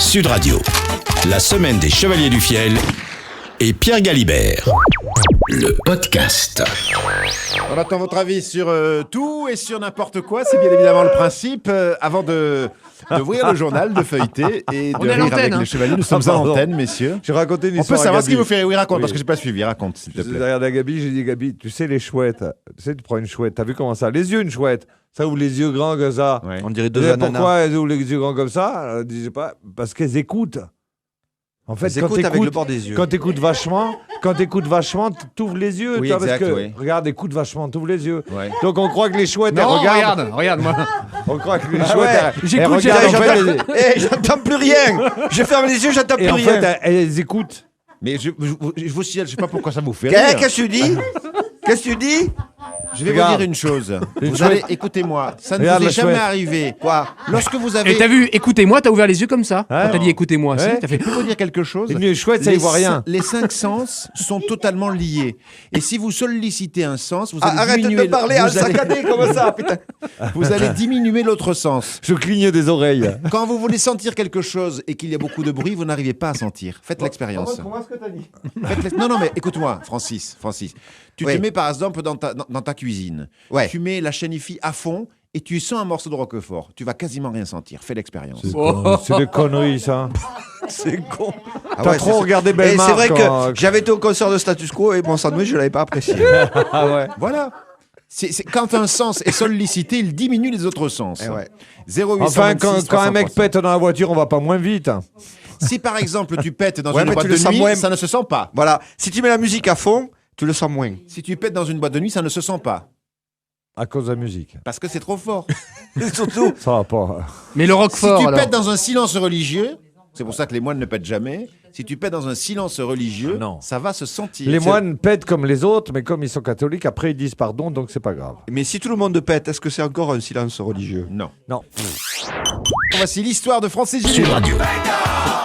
Sud Radio, la semaine des Chevaliers du Fiel et Pierre Galibert, le podcast. On attend votre avis sur tout et sur n'importe quoi, c'est bien évidemment le principe. Avant d'ouvrir le journal, de feuilleter et de rire avec les Chevaliers, nous sommes en antenne, messieurs. J'ai raconté une On peut histoire. savoir ce qu'il vous fait. Oui, raconte, parce que j'ai pas suivi. Raconte, s'il te Je plaît. regarde à Gabi, j'ai dit Gabi, tu sais les chouettes, tu sais tu prends une chouette, t'as vu comment ça, les yeux une chouette, ça ouvre les yeux grands comme ça. Ouais. On dirait Tu deux sais ananas. pourquoi elles ouvrent les yeux grands comme ça? Je dis pas, parce qu'elles écoutent. En fait, Elles écoutent avec le bord des yeux. Quand t'écoutes vachement, t'ouvres les yeux. Oui, tu vois, exact, parce que, oui. regarde, écoute vachement, t'ouvres les yeux. Ouais. Donc on croit que les chouettes, elles Non, regardent. regarde, moi. On croit que les Ah chouettes, ouais, elles j'écoute, regardent. En j'entends- fait, J'entends plus rien. Je ferme les yeux, j'entends plus et en rien. fait, elles écoutent. Mais je vous signale, je sais pas pourquoi ça vous fait rire. Qu'est-ce que tu dis? Qu'est-ce que tu dis? Je vais Regarde. vous dire une chose. Une Vous chouette. allez, écoutez-moi, ça ne Regarde vous est la jamais chouette. arrivé. Quoi? Lorsque vous avez... Et t'as vu, écoutez-moi, t'as ouvert les yeux comme ça. Ouais. Quand t'as dit écoutez-moi, Ouais. si, t'as fait. Je peux vous dire quelque chose. Une chouette, ça y voit rien. Les 5 sens sont totalement liés. Et si vous sollicitez un sens, vous allez Arrête de diminuer... me parler à saccadé comme ça, putain. vous allez diminuer l'autre sens. Je cligne des oreilles. Quand vous voulez sentir quelque chose et qu'il y a beaucoup de bruit, vous n'arrivez pas à sentir. Faites l'expérience. Comment est-ce que t'as dit? Non, mais écoute-moi, Francis. Tu Oui. te mets par exemple dans ta cuisine. Ouais. Tu mets la chaîne IFI à fond et tu sens un morceau de roquefort. Tu vas quasiment rien sentir. Fais l'expérience. C'est des conneries, ça. C'est con. Ah T'as ouais, trop c'est- regardé Et Bellemare. c'est vrai quand- que j'avais été au concert de Status Quo et mon sandwich, je l'avais pas apprécié. Ah ouais. Voilà. Quand un sens est sollicité, il diminue les autres sens. Eh ouais. 0826 Enfin, quand un mec 300. pète dans la voiture, on va pas moins vite. Si par exemple tu pètes dans Ouais, une mais boîte tu le de sens nuit, moins. ça ne se sent pas. Voilà. Si tu mets la musique à fond, tu le sens moins. Si tu pètes dans une boîte de nuit, ça ne se sent pas. À cause de la musique. Parce que c'est trop fort. Et surtout, Ça va pas. Mais le Si Roquefort, tu alors. pètes dans un silence religieux, c'est pour ça que les moines ne pètent jamais. Si tu pètes dans un silence religieux, Non. ça va se sentir. Les moines pètent comme les autres, mais comme ils sont catholiques, après ils disent pardon, donc c'est pas grave. mais si tout le monde pète, est-ce que c'est encore un silence religieux? Non. Non. Voici l'histoire de Francis Sud Gilles. Radio.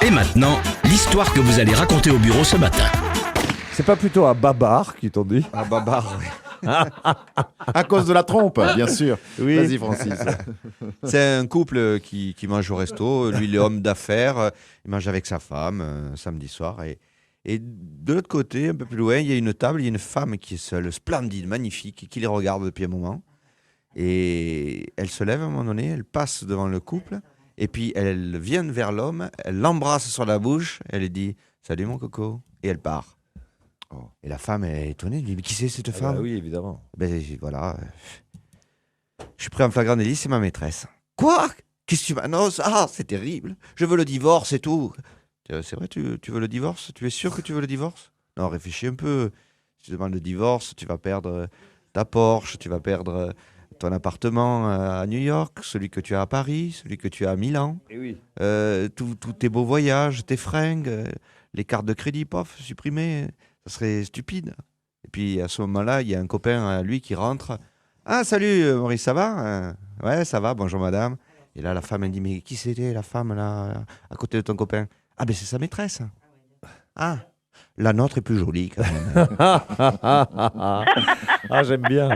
Et maintenant, l'histoire que vous allez raconter au bureau ce matin. C'est pas plutôt à Babar qui t'ont dit? Ah, babar, oui. À cause de la trompe, bien sûr. Oui. Vas-y, Francis. C'est un couple qui mange au resto. Lui, il est homme d'affaires. Il mange avec sa femme samedi soir. Et de l'autre côté, un peu plus loin, il y a une table. Il y a une femme qui est seule, splendide, magnifique, qui les regarde depuis un moment. Et elle se lève à un moment donné, elle passe devant le couple. Et puis, elle vient vers l'homme, elle l'embrasse sur la bouche. Elle lui dit « Salut mon coco ». Et elle part. Et la femme est étonnée. Elle dit « Mais qui c'est cette femme ?» Oui, évidemment. Ben voilà. Je suis pris en flagrant délit, c'est ma maîtresse. Quoi? Qu'est-ce que tu m'annonces? Ah, c'est terrible. Je veux le divorce et tout. C'est vrai, tu veux le divorce? Tu es sûr que tu veux le divorce? Non, réfléchis un peu. Si tu demandes le divorce, tu vas perdre ta Porsche, tu vas perdre ton appartement à New York, celui que tu as à Paris, celui que tu as à Milan, Et oui. tous tes beaux voyages, tes fringues, les cartes de crédit, pof, supprimées. Ça serait stupide. Et puis à ce moment-là, il y a un copain à lui qui rentre. Ah, salut Maurice, ça va? Ouais, ça va, bonjour madame. Et là, la femme, elle dit, mais qui c'était la femme là, à côté de ton copain? Ah, ben c'est sa maîtresse. Ah, la nôtre est plus jolie quand même. Ah, j'aime bien.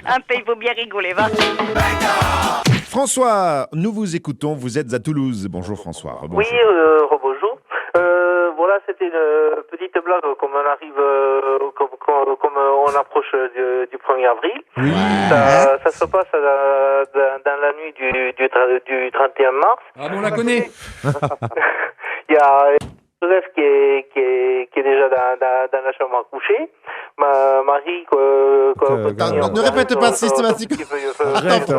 Un peu, il faut bien rigoler, va. François, nous vous écoutons. Vous êtes à Toulouse. Bonjour François. Rebonjour. Oui, rebonjour. Voilà, c'était une petite blague comme on arrive, comme on approche du 1er avril. Oui. Ça se passe dans la nuit du 31 mars. Ah bon, on la connaît. Il y a Joseph qui est déjà dans la chambre à coucher. Marie, ne répète pas systématiquement. Arrête,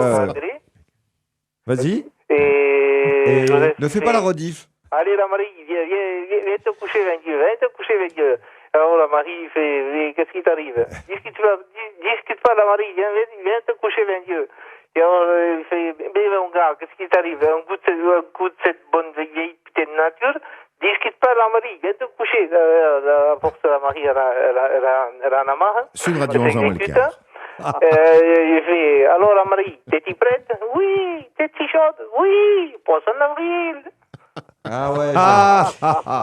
Vas-y. Et Joseph Ne fais pas la rediff. Allez, la Marie, viens te coucher, viens Dieu. Alors la Marie fait, qu'est-ce qui t'arrive? Discute pas, la Marie, viens te coucher, Dieu. Et alors il fait, mais mon gars, qu'est-ce qui t'arrive? Un coup de cette bonne vieille putain de nature. Discute pas, la Marie, viens te coucher. La force de la Marie, elle en a marre. Sud Radio Elle 11 moins le s'exécute. quart. Il fait, alors la Marie, t'es-tu prête? Oui. T'es-tu chaude? Oui. Poisson d'avril. Ah ouais.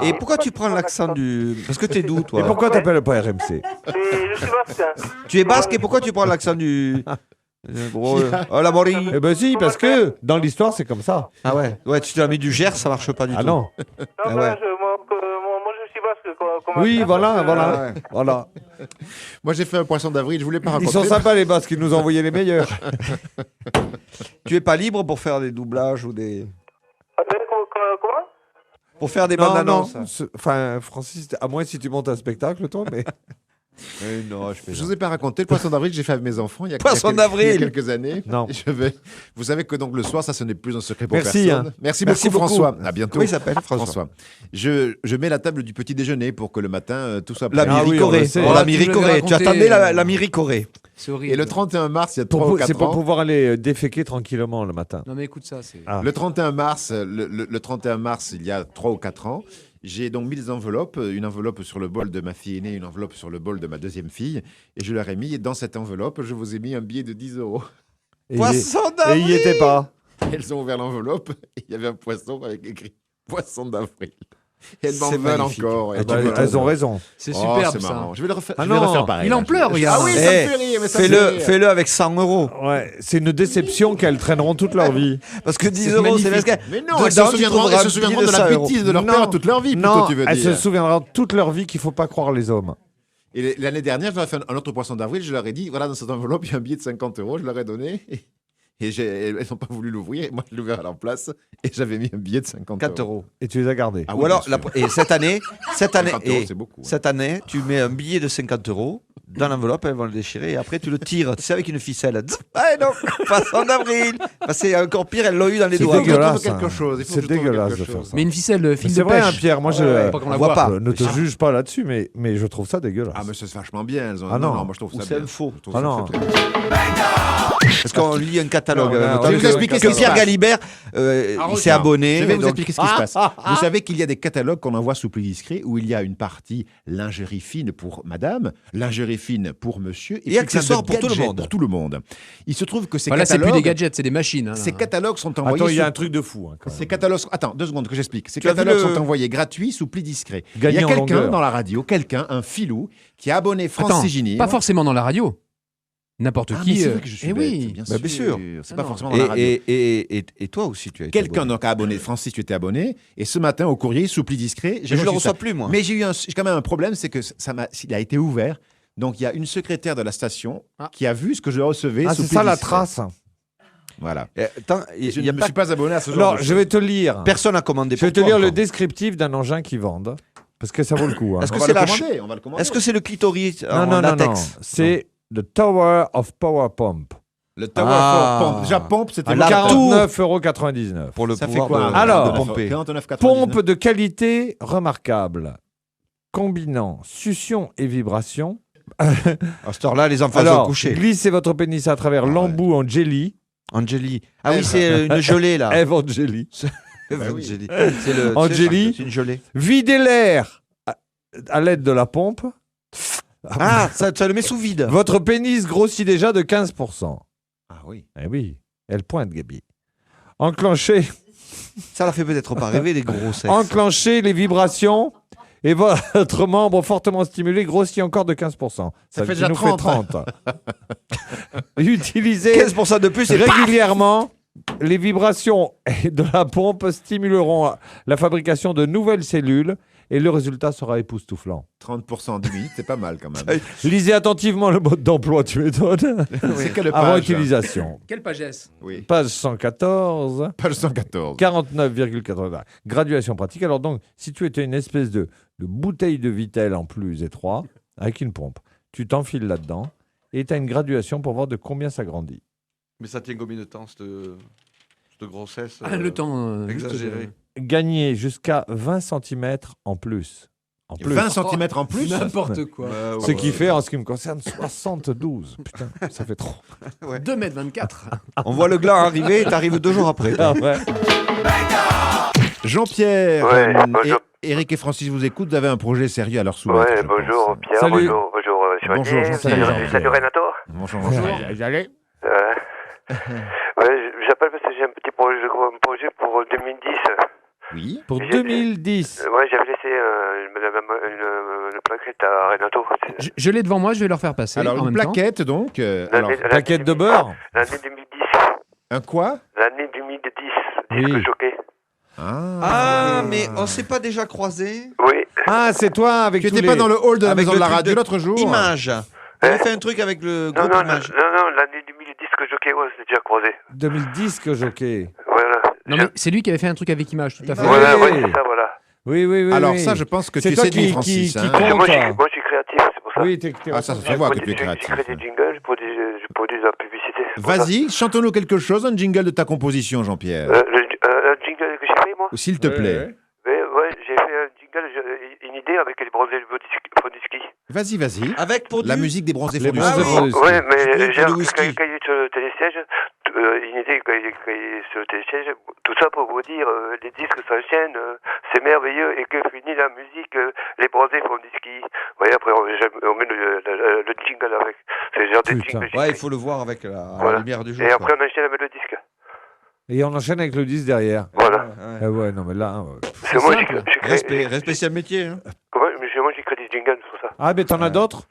Et pourquoi tu prends l'accent du... Parce que t'es d'où, toi? Et pourquoi t'appelles pas RMC? Je suis basque. Tu es basque et pourquoi tu prends l'accent du Oh la Marie. Eh ben si, parce que dans l'histoire, c'est comme ça. Ah ouais. Ouais, tu t'as mis du Gers, ça marche pas du tout. Ah non. Non, Ah mais ouais. moi, je suis basque. Oui, voilà. Moi, j'ai fait un poisson d'avril, je voulais pas Ils raconter. sont sympas les Basques, ils nous ont envoyé les meilleurs. Tu es pas libre pour faire des doublages ou des. Comment Pour faire des Non, bandes non. annonces. Enfin, Francis, à moins si tu montes un spectacle, toi, mais. Non, je fais Je vous ai pas raconté le poisson d'avril que j'ai fait avec mes enfants il y a, Poisson il y a d'avril. quelques années. Non. Vous savez que donc le soir, ça ce n'est plus un secret pour Merci, personne. hein. Merci Merci beaucoup, beaucoup. François. À bientôt. Comment il s'appelle, François Je mets la table du petit déjeuner pour que le matin tout soit La prêt. Ah oui, on le Miricorée. sait. Oh, la Ah, tu me l'avais Miricorée. Tu raconté, attendais la Miricorée. C'est horrible. Et le 31 mars, il y a 3 ou 4 C'est pour ans. pouvoir aller déféquer tranquillement le matin. Non mais écoute ça, c'est. Ah. Le 31 mars, le 31 mars, il y a 3 ou 4 ans, j'ai donc mis des enveloppes, une enveloppe sur le bol de ma fille aînée, une enveloppe sur le bol de ma deuxième fille, et je leur ai mis, et dans cette enveloppe, je vous ai mis un billet de 10 €. Et Poisson Et d'avril. il n'y était pas. Elles ont ouvert l'enveloppe, et il y avait un poisson avec écrit Poisson d'avril. Et elles m'en C'est veulent magnifique. encore. Et Eh tu ben, m'étonnes. elles ont raison. C'est Oh, superbe c'est ça. marrant. Je vais le refaire, Ah je vais le non, refaire pareil. il en pleure, regarde. Ah oui, ça me fait rire, mais ça me fait rire. Fais-le avec 100 €. Ouais, c'est une déception qu'elles traîneront toute leur vie. Parce que 10 C'est €, c'est magnifique. parce que. Mais non, Dedans, elles se tu souviendront, trouveras elles se un souviendront billet de de la 100 € bêtise de leur père toute leur vie, plutôt, Non, tu veux elles se dire. souviendront toute leur vie qu'il ne faut pas croire les hommes. Et l'année dernière, j'aurais fait un autre poisson d'avril, je leur ai dit, voilà, dans cette enveloppe, il y a un billet de 50 €, je leur ai donné. Et elles n'ont pas voulu l'ouvrir, et moi, je l'ai ouvert à leur place, et j'avais mis un billet de 50 4 €. €. Et tu les as gardés. Ah Ou oui, alors, bien sûr. et cette année, 50 €, c'est beaucoup. cette année, tu mets un billet de 50 € dans l'enveloppe, elles vont le déchirer, et après tu le tires, tu sais, avec une ficelle. Ah non, poisson d'avril. Bah, c'est encore pire, elles l'ont eu dans les C'est doigts. dégueulasse. Il faut que je trouve quelque chose. Il faut C'est que je trouve dégueulasse quelque de faire chose. ça. Mais une ficelle, fil C'est de vrai, pêche. hein, Pierre, moi je Pas qu'on la voit voit. pas. ne te juge pas là-dessus, mais je trouve ça dégueulasse. Ah, mais c'est vachement bien. Elles ont... Ah non. moi je trouve Ou ça c'est bien. un faux. Je trouve Ah ça non. très, très bien. Parce qu'on lit un catalogue. Non, non, notamment je vais vous expliquer ce que qui se Pierre passe. Galibert, il s'est abonné. Je vais vous donc- expliquer ce qui se passe. Vous savez qu'il y a des catalogues qu'on envoie sous pli discret où il y a une partie lingerie fine pour madame, lingerie fine pour monsieur Et accessoires plein de pour tout le gadgets monde. Pour tout le monde. Il se trouve que ces Voilà, c'est plus catalogues, des gadgets, c'est des machines. hein, là. ces catalogues sont envoyés Attends, il y a sous- un truc de fou. Hein, quand même. Ces catalogues... Attends, 2 secondes que j'explique. Ces Tu as vu catalogues le- sont envoyés gratuits sous pli discret. Il Gagné y a en quelqu'un longueur. dans la radio, un filou, qui a abonné Attends, France Ségini. pas forcément dans la radio. N'importe Ah, qui. mais c'est vrai que je suis eh bête, oui. bien Bah, bien sûr. C'est Ah pas non. forcément dans la radio. Et toi aussi, tu as été Quelqu'un abonné. donc a abonné. Francis, tu étais abonné. Et ce matin, au courrier, sous pli discret, Je le reçu reçois ça. plus, moi. Mais j'ai quand même un problème, c'est que il a été ouvert. Donc il y a une secrétaire de la station Ah. qui a vu ce que je recevais. Ah, sous c'est pli ça la discret. trace. Voilà. Attends, Je il y ne a me pas suis pas abonné à ce genre Alors, de je choses. vais te lire. personne n'a commandé. Je vais pour te toi lire le encore. descriptif d'un engin qui vendent. Parce que ça vaut le coup. Hein. Est-ce que On va c'est le la commander, on va le commander. Est-ce que c'est le clitoris Non, en non, non, non. latex C'est The Tower of Power Pump. Le Tower Ah. for Pompe. Déjà, pompe, c'était Ah, le là, cadeau. 49,99 €. pour le Ça fait pouvoir quoi de- Alors, de pomper. 49,99. Pompe de qualité remarquable, combinant succion et vibration. À cette heure-là, les enfants sont Alors, couchés. glissez votre pénis à travers l'embout en jelly. Angélie. Ah oui, Eve. c'est une gelée, là. Eve en jelly. Angélie. C'est le. Angélie. C'est une gelée. Videz l'air à l'aide de la pompe. Ah, ça le met sous vide. Votre pénis grossit déjà de 15%. Ah oui. Eh oui, elle pointe, Gabi. Enclenchez, Ça la fait peut-être pas rêver, des gros sexes. enclenchez les vibrations et votre membre fortement stimulé grossit encore de 15%. Ça fait qui déjà nous 30. fait 30. Utilisez 15% de plus et régulièrement. Les vibrations de la pompe stimuleront la fabrication de nouvelles cellules et le résultat sera époustouflant. 30% en 10 minutes, c'est pas mal quand même. Lisez attentivement le mode d'emploi, tu m'étonnes. C'est quelle Avant page utilisation. Quelle pagesse? Oui. Page 114. Page 114. 49,80. Graduation pratique. Alors donc, si tu étais une espèce de bouteille de Vittel en plus étroit, avec une pompe, tu t'enfiles là-dedans et tu as une graduation pour voir de combien ça grandit. Mais ça tient combien de temps, cette grossesse Ah, le temps. exagéré. Gagner jusqu'à 20 cm en plus. En plus. 20 cm en plus. N'importe quoi. Ce qui fait, en ce qui me concerne, 72. Putain, ça fait trop. 2,24 m. On voit le gland arriver et t'arrives 2 jours après. Ah ouais. Jean-Pierre, Ouais, bonjour. Eric et Francis vous écoutent. Vous avez un projet sérieux à leur soumettre. Ouais, je bonjour pense. Pierre, Salut. bonjour Bonjour, Jean-Pierre, salut, salut, Jean-Pierre. Renato. Bonjour, bonjour. Allez. Ouais, j'appelle parce que j'ai un petit projet pour 2010. Oui. Pour J'ai- 2010. Ouais, j'avais laissé une plaquette à Renato. Je l'ai devant moi, je vais leur faire passer Alors, en une même temps. plaquette, donc. Plaquette de beurre. L'année 2010. Un quoi? L'année 2010. Oui. Disque jockey. Ah, mais on s'est pas déjà croisés? Oui. Ah, c'est toi avec Tu tous n'étais les... pas dans le hall de la Avec maison le de la truc radio de l'autre jour? Image. T'avais fait un truc avec le Non, groupe non, Image. non, l'année 2010 que jockey, ouais, c'est déjà croisé. 2010 que jockey. Voilà. Non, mais c'est lui qui avait fait un truc avec Image, tout à fait. Voilà, Oui. ouais, c'est ça, voilà. Oui, oui, oui. Alors oui. ça, je pense que C'est tu toi sais de qui Francis. compte. Moi, je toi. suis créatif, c'est pour ça. Oui, Ah, ça se voit que tu es J'ai créatif. créé des jingles, je produis de la publicité. c'est pour ça. Vas-y, chante-nous quelque chose, un jingle de ta composition, Jean-Pierre. Un jingle que j'ai fait, moi S'il te plaît. Ouais, j'ai fait un jingle, une idée avec les bronzés du ski. Vas-y, vas-y. Avec pour La musique des bronzés Les fondus. bronzés Ah oui. fondus. Ouais, mais Pour j'ai du whisky. quand il est sur le télésiège, une idée quand il est sur le télésiège, tout ça pour vous dire, les disques s'enchaînent, c'est merveilleux, et que finit la musique, les bronzés font du ski. Ouais, après on met le jingle avec. C'est le genre de Putain. jingle. que Ouais, j'ai il faut le voir avec la Voilà. lumière du fait. jour. Et quoi. après on enchaîne avec le disque. Et on enchaîne avec le 10 derrière. Voilà. Ouais. Ah ouais, non, mais là... Parce que moi, simple. Respect, c'est un métier. Hein. Moi, j'ai créé des jingles sur ça. Ah, mais t'en as d'autres?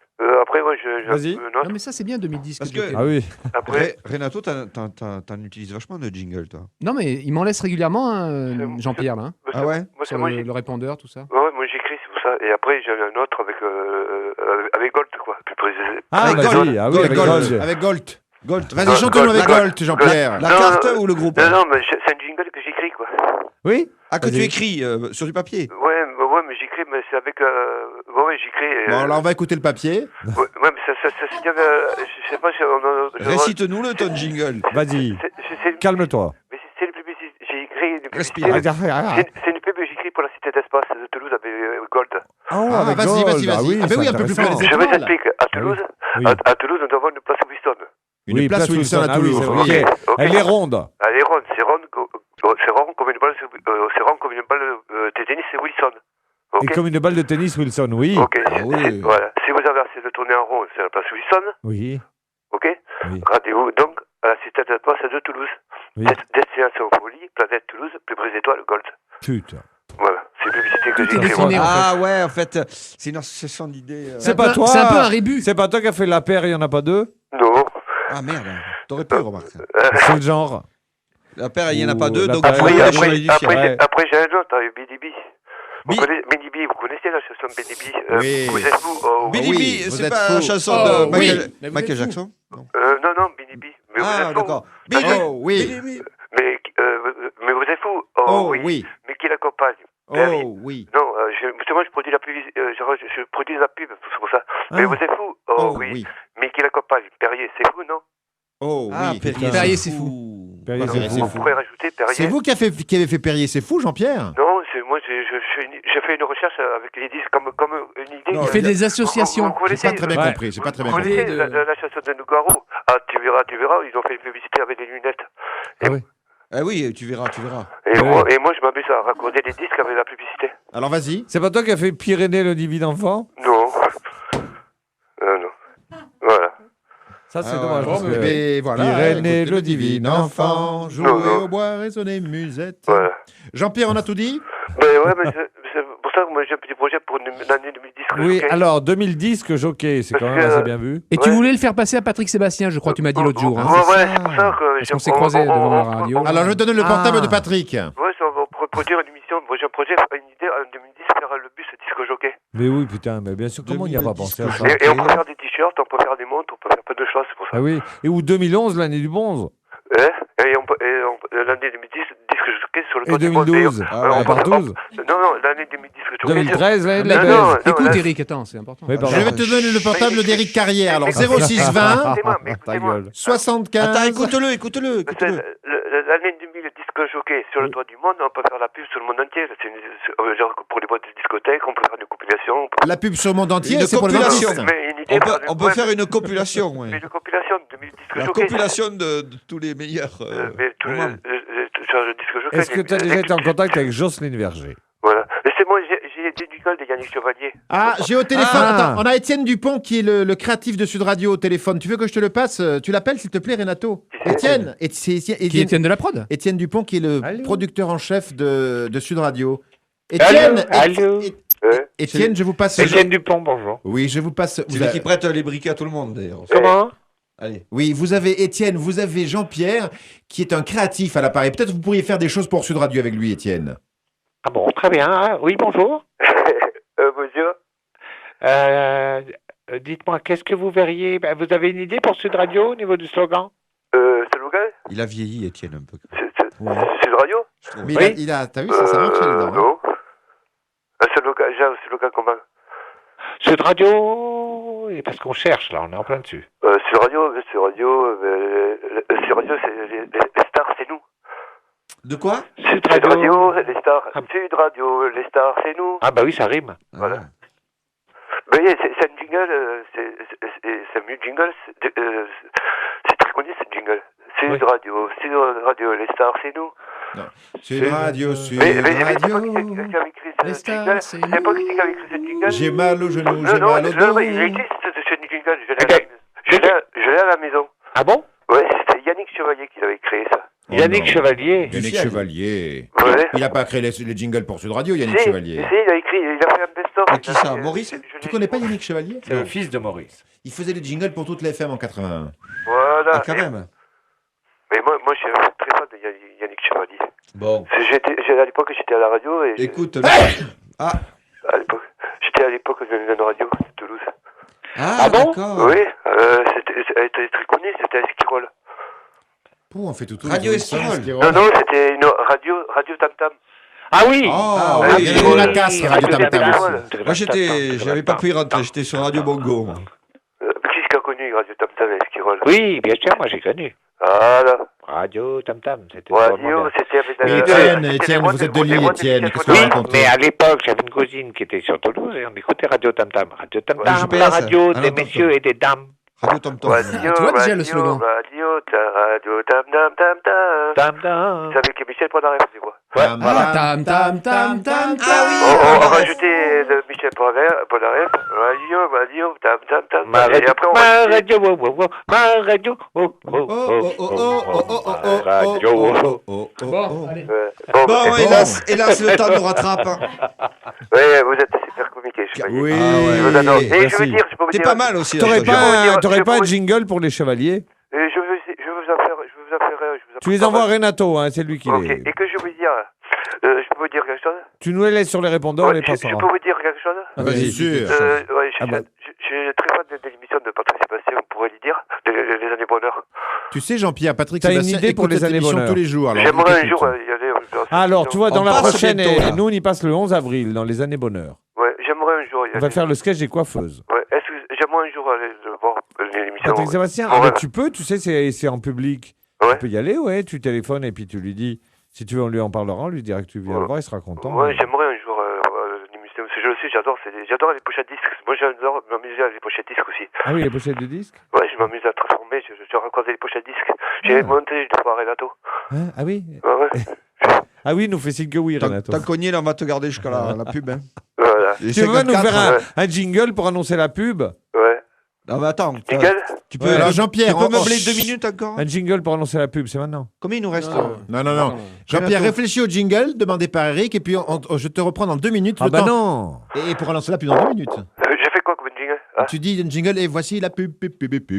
Après, moi, Vas-y. non, Non, mais ça, c'est bien 2010. Parce que que- jockey. Ah oui. après, Renato, t'en utilises vachement de jingle, toi. Non, mais il m'en laisse régulièrement, hein, Jean-Pierre, là, hein, moi, Ah c'est- ouais moi, c'est sur moi, le répondeur, tout ça. Ouais, moi j'écris, c'est pour ça. Et après, j'en ai un autre avec Gold, quoi. Plus précis. Ah, Avec vas-y. Gold. Ah oui, Gold, avec Gold. Gold. Avec Gold. Gold. Vas-y, chante-nous avec Gold. Gold, Jean-Pierre. La Non, carte non, ou le groupe? Non, mais c'est un jingle que j'écris, quoi. Oui? Ah, que tu Vas-y. écris sur du papier. Ouais, mais j'écris, mais c'est avec. Ouais, j'écris. Bon, alors on va écouter le papier. Ouais, mais ça se dit. Je sais pas si on. Récite-nous-le, ton jingle. Vas-y. C'est Calme-toi. Mais c'est une publicité. J'ai écrit une Respire. publicité. Ah, C'est une pub que j'écris pour la cité d'espace de Toulouse avec Gold. Ah, avec vas-y, Gold. vas-y, vas-y. Ah oui, Ah ben oui, un peu plus près des Je étoiles. vous explique. À Toulouse, Oui. à Toulouse, nous avons une place Wilson. Une Oui, place Wilson à Ah oui, Toulouse. c'est oui. vrai. Ok. Ok. Elle est ronde. Elle est ronde, c'est rond comme une balle, de tennis, c'est Wilson. Et Ok. comme une balle de tennis, Wilson, oui. Ok. Ah oui. Voilà. Si vous avez assez de tourner en rond, c'est la place Wilson. Oui. Ok. Oui. Rendez-vous donc à la cité de place de Toulouse. Oui. Destination folie, planète Toulouse, plus brise étoile, Gold. Putain. Voilà. C'est une publicité que Tout est j'ai écrite. décliné, en Ah ouais, en fait, c'est une association d'idées. C'est pas toi. C'est un peu un rébut. C'est pas toi qui a fait la paire, il n'y en a pas deux? Non. Ah merde, t'aurais pu, remarque. C'est le genre. La paire, il n'y en a pas Ouh, deux, la donc paire, tu oui, vois, après- les Chevaliers du Fiel. Ouais. Après, j'ai un autre, BDB. Bi- BDB, vous connaissez la chanson BDB Oui. Vous êtes fou oh, Billy oui, B, vous c'est êtes pas fou. la chanson Oh, de oui. Michael, Mais vous Michael êtes fou. Jackson non. Non, BDB. Mais vous Ah, êtes fou. d'accord. Billy Oh oui. Billy B. Mais vous êtes fou Oh oui. Mais qui l'accompagne Oh oui. Non, justement, je produis la pub, je produis la pub, c'est pour ça. Mais Ah. vous êtes fou Oh oui. Mais qui l'accompagne Perrier, c'est fou, non Oh Ah, oui. Perrier, c'est fou. Perrier, Perrier, c'est c'est fou. Vous pourrez rajouter Perrier. C'est vous qui avez fait Perrier, c'est fou, Jean-Pierre? Non, c'est moi, j'ai fait une recherche avec les disques comme une idée. Non, Il fait des associations. Vous J'ai pas très bien Ouais. compris. J'ai pas très bien Vous compris. connaissez la chanson de Nougaro? Ah, tu verras, ils ont fait une publicité avec des lunettes. Ah oui, tu verras. Et, Ouais. moi, je m'amuse à raccorder les disques avec la publicité. Alors vas-y. C'est pas toi qui a fait Pyrénées le divin enfant? Non. Non. Voilà. Ça, c'est Ah, dommage. ouais. parce que- Mais voilà. Irénée, écoutez le divin enfant, jouer Non, non. au bois, résonner musette. Voilà. Jean-Pierre, on a tout dit? Ben ouais, mais c'est pour ça que moi j'ai un petit projet pour l'année 2010. que Oui, je fais. alors 2010 que jockey, c'est quand Parce même que- assez bien vu. Et tu Ouais. voulais le faire passer à Patrick Sébastien, je crois, tu m'as dit l'autre jour. hein. Ouais, c'est pour ça que Parce qu'on s'est croisés devant la radio. Alors je vais te donner le portable Ah. de Patrick. Ouais, ça va produire une émission. Moi j'ai un projet, une idée en 2010, faire le bus disque jockey. Mais oui, putain, mais bien sûr, comment il n'y a pas pensé à ça? Et on peut faire des t-shirts, on peut faire des montres, on peut faire plein de choses, c'est pour ça. Ah oui, et ou 2011, l'année du bronze. Hein et l'année 2010, disque jockey sur le Et toit du monde. 2012, Ah ouais. à part 12. Non, l'année 2010 que jockey. 2013, l'année de Non, la non, belle. Écoute, là- Eric, attends, c'est important. Oui, pardon. Je vais te donner le portable d'Éric Carrière. Alors 0620 Écoutez-moi, Ta écoutez-moi. gueule. 75. Attends, écoute-le. L'année 2000 disque jockey sur le toit du monde, on peut faire la pub sur le monde entier. Genre pour les boîtes de discothèque, on peut faire une compilation. La pub sur le monde entier, Une c'est pour les compilation. artistes. Mais une idée, On peut faire une compilation, ouais. une compilation de 2000 disques La jockey. compilation de tous les meilleurs. Mais tous les moments. sur le disque jockey. Est-ce que tu as déjà été en contact avec Jocelyne Verger? Voilà. Laissez-moi, j'ai jingles de Yannick Chevalier. Ah, j'ai au téléphone. Ah. Attends, on a Étienne Dupont qui est le créatif de Sud Radio au téléphone. Tu veux que je te le passe? Tu l'appelles, s'il te plaît, Renato? Étienne. Qui Étienne de la prod? Étienne Dupont qui est le Allô. producteur en chef de Sud Radio. Étienne. Allô. Étienne, je vous passe. Étienne Dupont, bonjour. Oui, je vous passe. C'est vous lui a- qui prête les briquets à tout le monde, d'ailleurs. Comment? Allez. Oui, vous avez Étienne, vous avez Jean-Pierre qui est un créatif à l'appareil. Peut-être vous pourriez faire des choses pour Sud Radio avec lui, Étienne. Ah bon, très bien. Ah, oui, bonjour. Bonjour. Dites-moi, qu'est-ce que vous verriez? Ben, vous avez une idée pour Sud Radio au niveau du slogan? C'est le gars Il a vieilli, Étienne, un peu. C'est le radio? Mais Oui. t'as vu, ça marche là-dedans. Hein. Non. C'est le gars comment? Sud Radio? Et parce qu'on cherche, là, on est en plein dessus. C'est radio, c'est les stars, c'est nous. De quoi? Sud Sud Radio. Radio, les stars. Ah. Sud Radio, les stars, c'est nous. Ah bah oui, ça rime. Voilà. Vous voyez, c'est un jingle, c'est un mieux jingle, c'est très connu ce jingle. Sud Oui. Radio, les stars, c'est nous. Sud Radio, Sud Mais c'est pas Radio. qui avait écrit Les ce stars, jingle. c'est C'est pas qui avait écrit ce jingle. J'ai mal au genou, Non, j'ai non, mal au dos. il existe ce jingle. Ok. Je l'ai à la maison. Ah bon? Ouais, c'était Yannick Chevalier qui l'avait créé ça. Oh Yannick non. Chevalier. Yannick Chevalier. Ouais. Il n'a pas créé les jingles pour Sud Radio, Yannick Si, Chevalier. si, il a écrit, il a fait un best-of. Et qui ça, Maurice? Tu connais pas Yannick Chevalier? C'est le fils de Maurice. Il faisait les jingles pour toutes les FM en 81. Voilà. Ah, quand même. Mais moi, je suis très fan de Yannick Chevalier. Bon. À l'époque, j'étais à la radio et... Écoute. Ah. À l'époque, j'étais à l'époque de la radio de Toulouse. Ah, bon? d'accord. Oui, elle était très connue, c'était Esquirol. Pouh, on fait tout. Radio Esquirol. Non, non, c'était une radio Tam Tam. Ah oui. Ah, oui, oui. il y avait la casse, Radio Tam Tam aussi. Moi, j'avais pas pu y rentrer, j'étais sur Radio Bongo. moi. Qui est-ce qui a connu Radio Tam Tam et Esquirol? Oui, bien sûr, moi j'ai connu. Voilà. Radio Tam Tam, c'était vraiment Radio, bien. c'était avec Mais Étienne, vous êtes de Lille, Étienne. Qu'est-ce que Oui, vous racontez? mais à l'époque, j'avais une cousine qui était sur Toulouse et on écoutait Radio Tam Tam. Radio Tam Ouais, Tam, GPS, la radio ah, des non, messieurs et des dames. Radio Tom Tom. Radio, Tu vois déjà le radio, slogan. Radio Tam Tam Tam Tam. Tam Tam. C'est avec Michel Polnareff, tu vois. Ouais. Tam tam tam tam. Ah oui. On va rajouter le Michel Polnareff. Radio, Tam Tam Tam. Ma Et radio, après, on ma va radio, oh, oh, oh, ma radio, oh, oh, oh, oh, ma radio, oh. Bon, allez. Bon, Bon, et- hélas, le temps nous rattrape. Ouais, vous êtes super comique, je peux Oui, dire. Je vous adore. Et je veux merci. dire, je peux vous T'es dire... pas mal aussi. T'aurais Roger. pas un jingle pour les chevaliers? Je veux vous en faire... Tu les envoies à Renato, hein, c'est lui qui Ok, les... et que je veux dire... je peux vous dire quelque chose? Tu nous les laisses sur les répondeurs, on Ouais, les je passera. peux vous dire quelque chose? Bien sûr. Ouais, Ah bah. je suis très fan de l'émission de Patrick Sébastien, on pourrait lui dire, les années bonheur. Tu sais, Jean-Pierre, Patrick T'as une Sébastien idée pour écoute les cette années émission bonheur. tous les jours. alors J'aimerais un écoute. jour y aller. Alors, tu vois, dans On la passe prochaine, bientôt, là. nous, on y passe le 11 avril, dans les années bonheur. Ouais, j'aimerais un jour y On aller. va faire le sketch des coiffeuses. Ouais, j'aimerais un jour aller le voir, l'émission. Patrick Sébastien, Ouais. ah, mais tu peux, tu sais, c'est en public. Ouais. Tu peux y aller, ouais, tu téléphones et puis tu lui dis, si tu veux, on lui en parlera, on lui dira que tu viens le voir, il sera content. Ouais, j'aimerais un jour l'émission. Parce que je le sais, j'adore les pochettes disques. Moi, j'adore m'amuser à les pochettes disques aussi. Ah oui, les pochettes de disques. Ouais, je m'amuse à transformer, je raccordais les pochettes disques. J'ai monté une fois à Renato. Hein, ah oui. Ouais, ouais. Ah oui, il nous fait signe que oui, Renato. T'as cogné, là, on va te garder jusqu'à la pub. Hein. Voilà. Les Tu veux pas nous 54, faire ouais. un jingle pour annoncer la pub? Ouais. Non, mais attends. Nickel. Tu peux, Ouais, alors tu Jean-Pierre, peux on- meubler 2 minutes encore? Un jingle pour annoncer la pub, c'est maintenant. Combien il nous reste? Non. Jean-Pierre, réfléchis au jingle demandé par Eric et puis je te reprends dans 2 minutes. Ah le bah temps. non. Et pour relancer la pub dans 2 minutes. J'ai fait quoi comme jingle? Ah. Tu dis une jingle et voici la pub.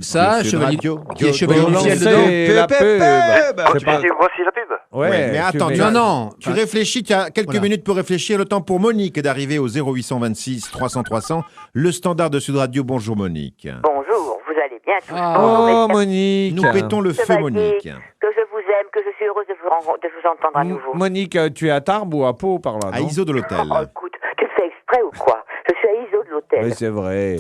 Ça, Sud Chevalier- Radio. qui est Chevalier Pour du ciel lancer dedans. la pub. Bah, C'est pas- Voici la pub. Ouais, Ouais, mais tu attends, mets- tu as- Non. Tu réfléchis, tu as quelques Voilà. minutes pour réfléchir. Le temps pour Monique d'arriver au 0826 300 300. Le standard de Sud Radio. Bonjour Monique. Bonjour, vous allez bien tous. Ah. Bonjour, Oh, messieurs. Monique. Nous pétons le feu, Chevalier, Monique. Que je vous aime, que je suis heureuse de vous entendre à nouveau. Monique, tu es à Tarbes ou à Pau par là, À non? ISO de l'hôtel. Oh, écoute, tu fais exprès ou quoi? Je suis à ISO de l'hôtel. Oui, c'est vrai.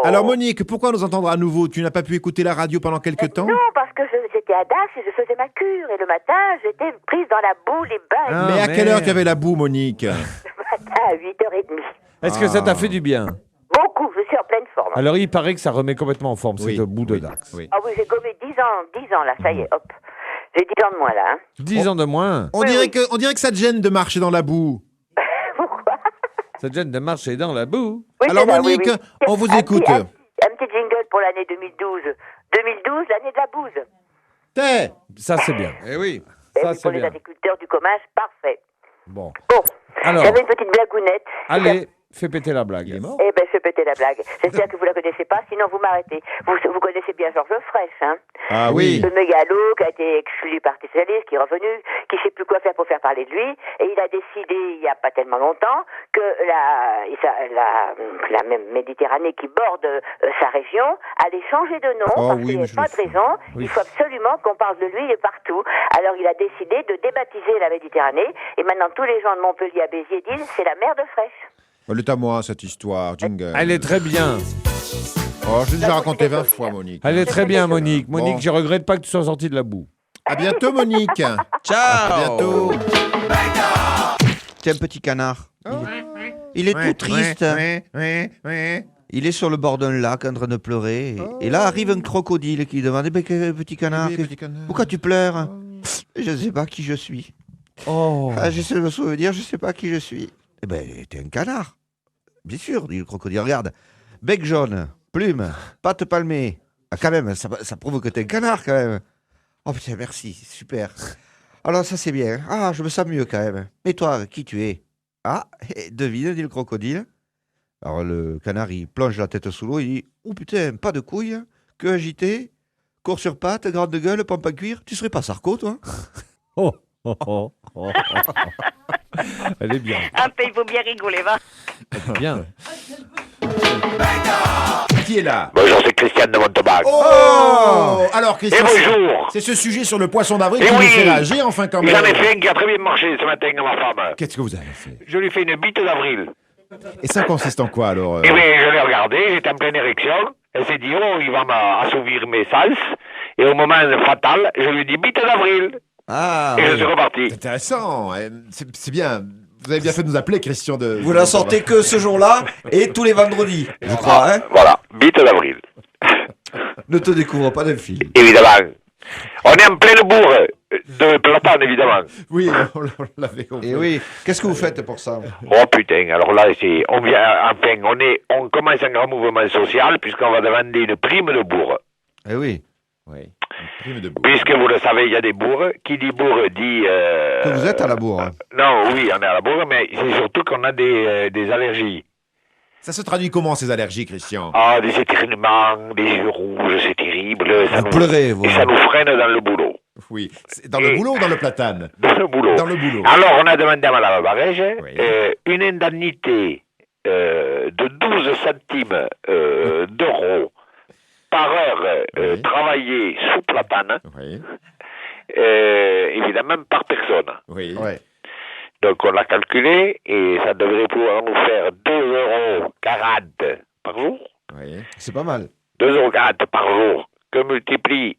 Alors Monique, pourquoi nous entendre à nouveau? Tu n'as pas pu écouter la radio pendant quelque temps? Non, parce que j'étais à Dax et je faisais ma cure. Et le matin, j'étais prise dans la boue, les bains. Ah, Mais à quelle heure merde. tu avais la boue, Monique? Le matin à 8h30. Est-ce que ça t'a fait du bien? Beaucoup, je suis en pleine forme. Alors, il paraît que ça remet complètement en forme, Oui, c'est au bout de oui, Dax. oui. Ah oui, j'ai gommé 10 ans là, ça y est, hop. J'ai 10 ans de moins là, hein. 10 ans de moins. On dirait que ça te gêne de marcher dans la boue. Pourquoi? Ça te gêne de marcher dans la boue. Oui, Alors, c'est ça, Monique, oui, oui. on vous Un écoute. un petit jingle pour l'année 2012. 2012, l'année de la bouse. T'es. Ça, c'est bien. Eh oui. Et Ça, oui, c'est pour les bien. agriculteurs du commerce, parfait. Bon. Bon, Alors, j'avais une petite blagounette. allez, fais péter la blague. Eh ben, je pétais la blague. J'espère que vous la connaissez pas, sinon vous m'arrêtez. Vous connaissez bien Georges Frêche, hein? Ah oui. Le mégalo qui a été exclu du Parti socialiste, qui est revenu, qui sait plus quoi faire pour faire parler de lui, et il a décidé, il y a pas tellement longtemps, que la même Méditerranée qui borde sa région allait changer de nom, Oh parce oui, qu'il n'y mais avait je pas le de sais. raison. Oui. Il faut absolument qu'on parle de lui partout. Alors il a décidé de débaptiser la Méditerranée, et maintenant tous les gens de Montpellier à Béziers disent c'est la mer de Frêche. Elle est à moi, cette histoire. Jingle. Elle est très bien. Oh, je l'ai déjà raconté 20 fois, Monique. Elle est très bien, Monique. Monique, Bon. je regrette pas que tu sois sortie de la boue. À bientôt, Monique. À Ciao. bientôt. C'est un petit canard. Il est tout triste. Il est sur le bord d'un lac en train de pleurer. Et là arrive un crocodile qui demande eh ben, petit canard, pourquoi tu pleures? Je ne sais pas qui je suis. Oh. J'essaie de me souvenir, je ne sais pas qui je suis. Eh ben, t'es un canard. Bien sûr, dit le crocodile. Regarde, bec jaune, plume, pattes palmées. Ah, quand même, ça prouve que t'es un canard, quand même. Oh putain, merci, super. Alors, ça, c'est bien. Ah, je me sens mieux, quand même. Mais toi, qui tu es? Ah, devine, dit le crocodile. Alors, le canard, il plonge la tête sous l'eau, il dit oh putain, pas de couilles, que agité, court sur pattes, grande gueule, pompe à cuir. Tu serais pas Sarko, toi? Oh. Oh, oh, oh. Elle est bien. Ah, il faut bien rigoler, va. Bien. Qui est là? Bonjour, c'est Christian de Montauban. Oh Alors, Et Christian, bonjour. c'est ce sujet sur le poisson d'avril Eh qui nous oui. fait réagir, enfin, quand même. J'en ai fait un qui a très bien marché ce matin à ma femme. Qu'est-ce que vous avez fait? Je lui fais une bite d'avril. Et ça consiste en quoi, alors Eh bien, je l'ai regardé, j'étais en pleine érection. Elle s'est dit, oh, il va m'assouvir mes sens. Et au moment fatal, je lui dis bite d'avril. Ah, Et je oui. suis reparti. C'est intéressant. C'est bien. Vous avez bien fait de nous appeler, Christian de... Vous la sortez que ce jour-là et tous les vendredis, je crois, hein? Voilà, bite d'avril. Ne te découvre pas d'un film. Évidemment. On est en pleine bourre de platane, évidemment. Oui, on l'avait compris. Et oui, qu'est-ce que vous faites pour ça? Oh putain, alors là, on commence un grand mouvement social puisqu'on va demander une prime de bourre. Eh oui. Oui, une prime de bourre. Puisque vous le savez, il y a des bourres. Qui dit bourre dit... Que vous êtes à la bourre. Hein. Non, oui, on est à la bourre, mais c'est surtout qu'on a des allergies. Ça se traduit comment, ces allergies, Christian? Ah, des éternuements, des yeux rouges, c'est terrible. Ça Vous pleurez, vous. Et ça nous freine dans le boulot. Oui. Dans le boulot ou dans le platane? Dans le boulot. Dans le boulot. Alors, on a demandé à Madame Barège Oui. une indemnité de 12 centimes d'euros par heure Oui. travaillée sous platane, Oui. évidemment par personne. Oui. Ouais. Donc on l'a calculé et ça devrait pouvoir nous faire 2,40 € par jour. Oui. C'est pas mal. 2,40 € par jour que multiplie...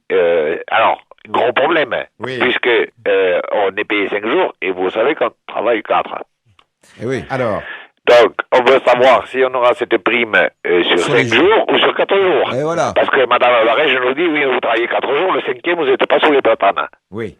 alors, gros problème, Oui. puisque on est payé 5 jours et vous savez qu'on travaille 4. Eh oui. Alors, Donc, on veut savoir si on aura cette prime sur Sur 5 les jours ou sur 4 jours. Et voilà. Parce que Madame Barège nous dit, oui, vous travaillez 4 jours, le 5e, vous n'êtes pas sous les platanes. oui.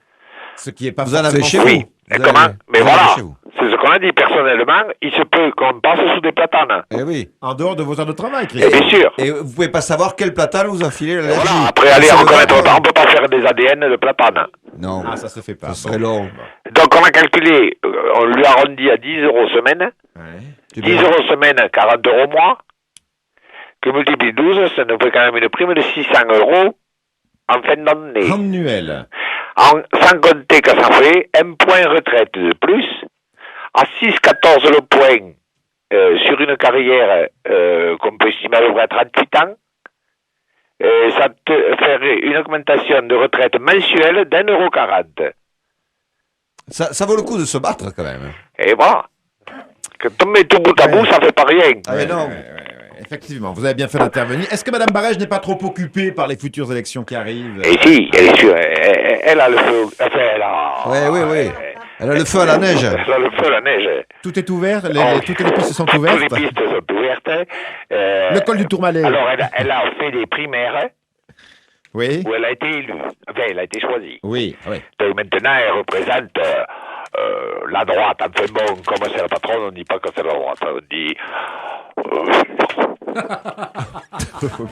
Ce qui est pas Vous en avez forcément- chez Oui, vous. et Vous comment avez- Mais vous en avez voilà, chez vous. c'est ce qu'on a dit personnellement, il se peut qu'on passe sous des platanes. Eh oui. En dehors de vos heures de travail, Et Christian. bien sûr. Et vous pouvez pas savoir quel platane vous a filé l'allergie. Voilà, après aller Ça veut reconnaître, pas- on ne peut pas faire des ADN de platane. Non. Ah, ça se fait pas. Ça serait long. Donc on a calculé, on lui a arrondi à 10 € semaine, Ouais. Tu 10 peux- € semaine, 40 € mois, que multiplie 12, ça nous fait quand même une prime de 600 € en fin d'année. Annuel. Sans compter que ça fait un point retraite de plus, à 6,14 le point sur une carrière qu'on peut estimer à peu près à 38 ans, ça te ferait une augmentation de retraite mensuelle d'1,40 €. Ça vaut le coup de se battre quand même. Et voilà. Que tomber tout bout à bout, ça fait pas rien. Ah mais non. Effectivement, vous avez bien fait d'intervenir. Est-ce que Madame Barège n'est pas trop occupée par les futures élections qui arrivent? Et si, elle est sûre, elle a le feu, enfin, elle a... Ouais, oui. Elle a le feu à la neige. Elle a le feu à la neige. Tout est ouvert? Oh, Toutes les pistes sont toutes ouvertes? les pistes sont ouvertes. Le col du Tourmalet. Alors, elle a fait des primaires Oui. où elle a été élue. Enfin, elle a été choisie. Oui. Oui. Donc maintenant, elle représente la droite, enfin bon, comme c'est la patronne, on ne dit pas que c'est la droite, on dit...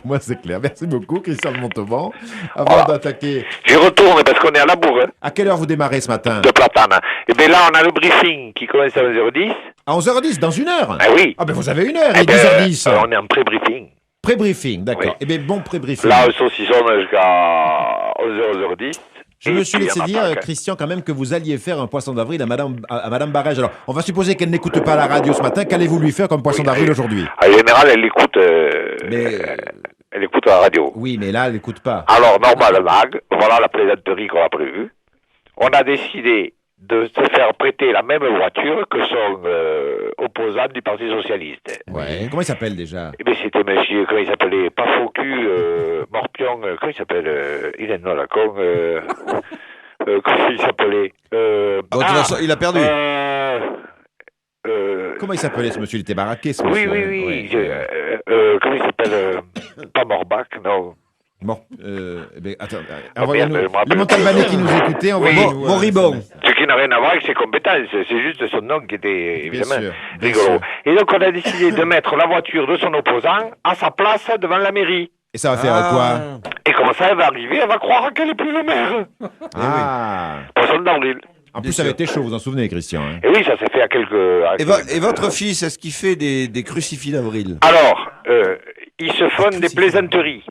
Moi, c'est clair. Merci beaucoup, Christian de Montauban. Avant d'attaquer... J'y retourne parce qu'on est à la bourre, hein, À quelle heure vous démarrez ce matin? de Platane. Et bien là, on a le briefing qui commence à 11h10. À 11h10, dans une heure? Ah oui. Ah ben vous avez une heure, il Eh est ben, 10h10. on est en pré-briefing. Pré-briefing, d'accord. Oui. Eh bien, bon pré-briefing. Là, on saucissonne jusqu'à 11h, 11h10. Je me suis Et puis, laissé on dire, attaque. Christian, quand même, que vous alliez faire un poisson d'avril à Madame Barège. Alors, on va supposer qu'elle n'écoute pas la radio ce matin. Qu'allez-vous lui faire comme poisson d'avril aujourd'hui? En général, elle écoute, Mais, elle écoute la radio. oui, mais là, elle n'écoute pas. Alors, normalement, voilà la plaisanterie qu'on a prévue. On a décidé de se faire prêter la même voiture que son opposant du Parti Socialiste. Ouais. Comment il s'appelle déjà? Eh bien, c'était monsieur, comment il s'appelait? Pas faux cul, Morpion, comment il s'appelle? Il est non, la con, comment il s'appelait? De toute façon, il a perdu. Comment il s'appelait ce monsieur? Il était baraqué, ce Oui, monsieur. oui, oui. Ouais. Comment il s'appelle? Pas Morbach, non. Mort. Eh bien, attends. Ah, Envoyez-nous. merde, je me rappelle Les Montalbanais qui nous écoutaient, envoyez-nous. Moribond. Ce qui n'a rien à voir avec ses compétences, c'est juste son nom qui était évidemment sûr, bien rigolo. sûr. Et donc on a décidé de mettre la voiture de son opposant à sa place devant la mairie. Et ça va faire quoi? Et comme ça, elle va arriver, elle va croire qu'elle est plus le maire. Ah. Poisson d'avril. En plus, ça avait été chaud, vous en souvenez, Christian, hein? Et oui, ça s'est fait à quelques... Et votre fils, est-ce qu'il fait des crucifix d'avril? Alors, ils se font des plaisanteries.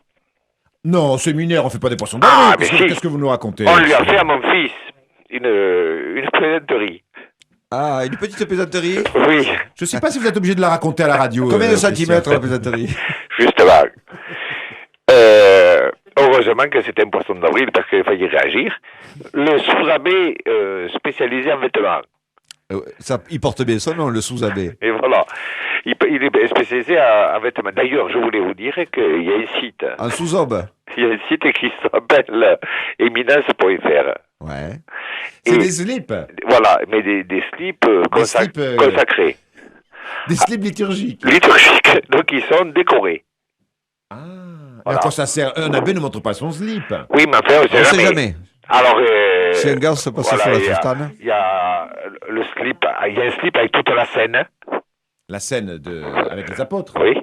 Non, séminaire, on fait pas des poissons Ah, d'avril. mais si. Qu'est-ce que vous nous racontez? On lui a fait à mon fils une plaisanterie. Ah, une petite plaisanterie. Oui, Je sais pas si vous êtes obligé de la raconter à la radio. Combien de Christian. centimètres la plaisanterie? justement. Heureusement que c'était un poisson d'avril parce qu'il fallait réagir. Le sous-abbé spécialisé en vêtements. Il porte bien son nom, le sous-abbé. Et voilà. Il est spécialisé en vêtements. D'ailleurs, je voulais vous dire qu'il y a un site. Un sous-aube. Il y a un site qui s'appelle éminence.fr. Ouais. C'est Et- des slips. Voilà, mais des slips, slips, consacrés. Des slips liturgiques. Liturgiques. Donc, ils sont décorés. Ah. Voilà. À quoi ça sert? Un abbé ne montre pas son slip. Oui, mais enfin, On sait jamais. Alors, Si un gars se passe sur la soutane. il y a le slip, il y a un slip avec toute la scène, La scène avec les apôtres. oui,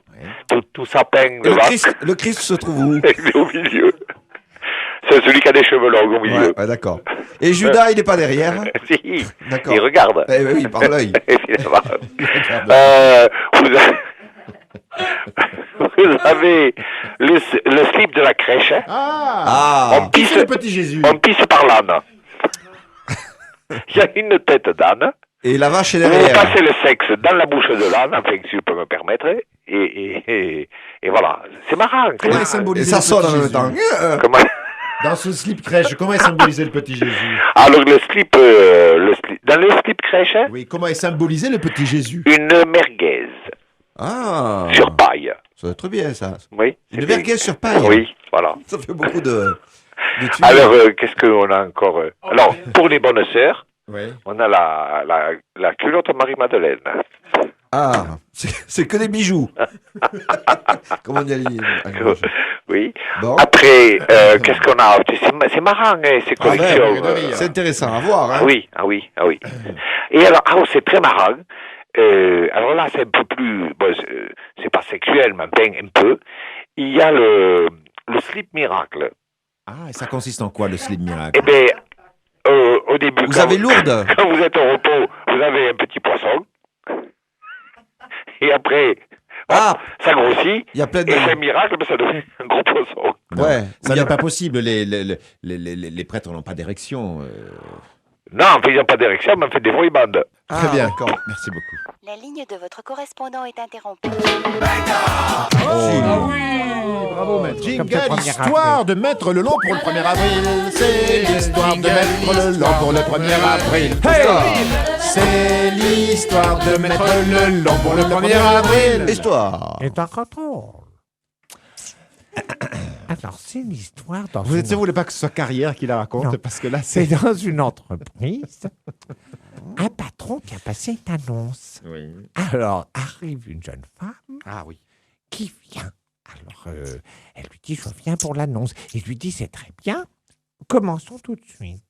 Ouais. tout sapin Et devant, le Christ se trouve où? et il est au milieu. C'est celui qui a des cheveux longs au milieu. Ouais, d'accord. Et Judas, il n'est pas derrière? Si, D'accord. il regarde. Eh oui, par l'œil. Évidemment. Vous avez le slip de la crèche, hein. Ah. On pisse- C'est le petit Jésus. On pisse par l'âne. Il y a une tête d'âne. Et la vache est Vous derrière. passez le sexe dans la bouche de l'âne, enfin, si je peux me permettre, et voilà. C'est marrant. Comment est Et symbolisé ça le sonne petit en même Jésus? temps. Comment... Dans ce slip crèche, comment est symbolisé le petit Jésus? Alors, dans le slip crèche, Oui, comment est symbolisé le petit Jésus? une merguez Ah. sur paille. Ça va être bien, ça. Oui. Une merguez sur paille. Oui, voilà. Ça fait beaucoup de tuyaux. Alors, qu'est-ce qu'on a encore Alors, pour les bonnes sœurs, Oui. on a la culotte Marie-Madeleine. Ah, c'est que des bijoux. Comment on dit à l'île? Oui. Bon. Après, qu'est-ce qu'on a C'est marrant, hein, ces Ah, ouais, collections. c'est intéressant à voir. Hein. Ah oui. Et alors, c'est très marrant. Alors là, c'est un peu plus... Bon, c'est pas sexuel, mais enfin, un peu. Il y a le slip miracle. Ah, et ça consiste en quoi, le slip miracle? Eh bien, au début... Vous avez lourde. Quand vous êtes au repos, vous avez un petit poisson. Et après, Ah, ça grossit. il y a plein de... Et c'est miracle, mais ça devient un gros poisson. Ouais. Ça Il y a- n'est pas possible, les prêtres n'ont pas d'érection. Non, en faisant pas d'érection, mais on fait des vieilles bandes. Ah, Très bien, d'accord. merci beaucoup. La ligne de votre correspondant est interrompue. Bravo, maître. Jingle, histoire de mettre le long pour le 1er avril. C'est l'histoire de mettre le long pour le 1er avril. C'est l'histoire de mettre le long pour le 1er avril. Histoire. Et un contrôle. Alors, c'est l'histoire dans Vous une... êtes sûr, vous voulez pas que ce soit Carrière qui la raconte? Non. Parce que là, C'est c'est... dans une entreprise, un patron qui a passé une annonce. Oui. Alors, arrive une jeune femme Ah oui. qui vient. Alors, elle lui dit, je viens pour l'annonce. Il lui dit, c'est très bien, commençons tout de suite.